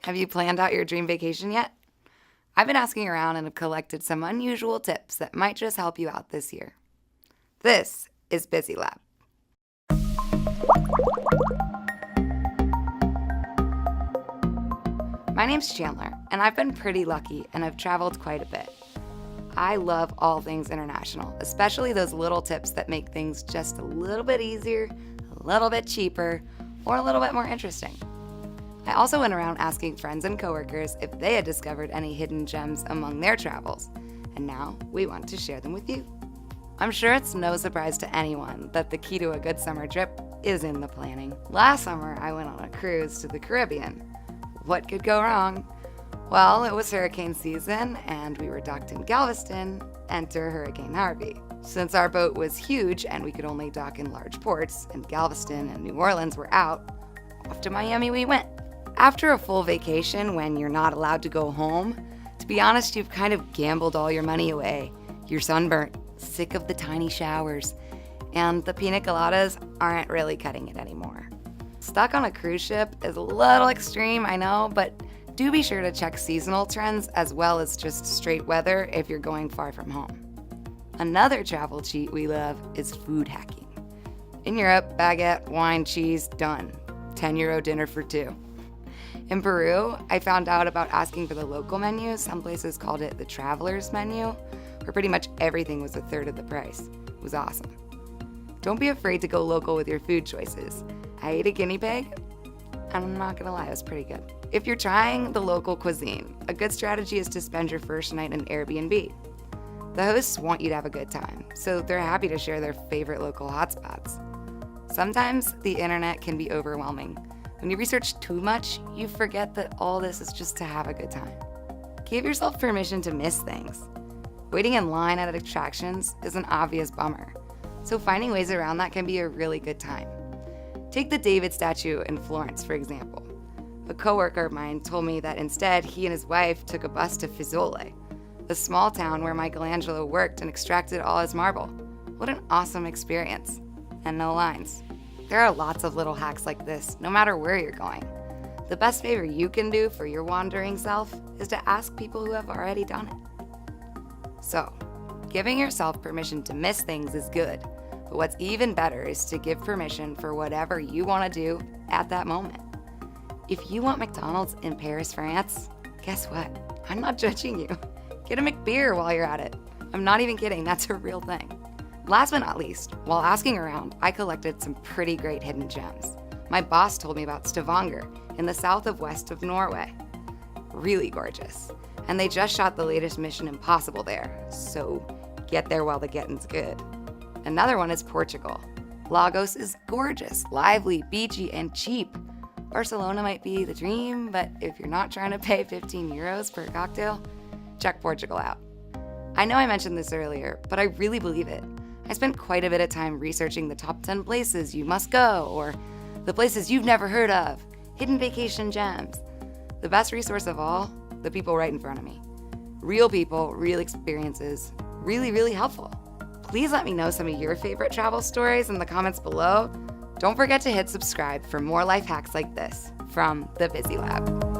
Have you planned out your dream vacation yet? I've been asking around and have collected some unusual tips that might just help you out this year. This is Bizzy Lab. My name's Chandler, and I've been pretty lucky and I've traveled quite a bit. I love all things international, especially those little tips that make things just a little bit easier, a little bit cheaper, or a little bit more interesting. I also went around asking friends and coworkers if they had discovered any hidden gems among their travels, and now we want to share them with you. I'm sure it's no surprise to anyone that the key to a good summer trip is in the planning. Last summer, I went on a cruise to the Caribbean. What could go wrong? Well, it was hurricane season, and we were docked in Galveston. Enter Hurricane Harvey. Since our boat was huge and we could only dock in large ports, and Galveston and New Orleans were out, off to Miami we went. After a full vacation when you're not allowed to go home, to be honest, you've kind of gambled all your money away. You're sunburnt, sick of the tiny showers, and the pina coladas aren't really cutting it anymore. Stuck on a cruise ship is a little extreme, I know, but do be sure to check seasonal trends as well as just straight weather if you're going far from home. Another travel cheat we love is food hacking. In Europe, baguette, wine, cheese, done. €10 dinner for two. In Peru, I found out about asking for the local menu. Some places called it the traveler's menu, where pretty much everything was a third of the price. It was awesome. Don't be afraid to go local with your food choices. I ate a guinea pig, and I'm not gonna lie, it was pretty good. If you're trying the local cuisine, a good strategy is to spend your first night in Airbnb. The hosts want you to have a good time, so they're happy to share their favorite local hotspots. Sometimes the internet can be overwhelming. When you research too much, you forget that all this is just to have a good time. Give yourself permission to miss things. Waiting in line at attractions is an obvious bummer, so finding ways around that can be a really good time. Take the David statue in Florence, for example. A coworker of mine told me that instead he and his wife took a bus to Fiesole, the small town where Michael Angelo worked and extracted all his marble. What an awesome experience. And no lines. There are lots of little hacks like this, no matter where you're going. The best favor you can do for your wandering self is to ask people who have already done it. So, giving yourself permission to miss things is good, but what's even better is to give permission for whatever you want to do at that moment. If you want McDonald's in Paris, France, guess what? I'm not judging you. Get a McBeer while you're at it. I'm not even kidding, that's a real thing. Last but not least, while asking around, I collected some pretty great hidden gems. My boss told me about Stavanger in the south of west of Norway. Really gorgeous. And they just shot the latest Mission Impossible there, so get there while the getting's good. Another one is Portugal. Lagos is gorgeous, lively, beachy, and cheap. Barcelona might be the dream, but if you're not trying to pay €15 per cocktail, check Portugal out. I know I mentioned this earlier, but I really believe it. I spent quite a bit of time researching the top 10 places you must go, or the places you've never heard of, hidden vacation gems. The best resource of all, the people right in front of me. Real people, real experiences, really, really helpful. Please let me know some of your favorite travel stories in the comments below. Don't forget to hit subscribe for more life hacks like this from the Bizzy Lab.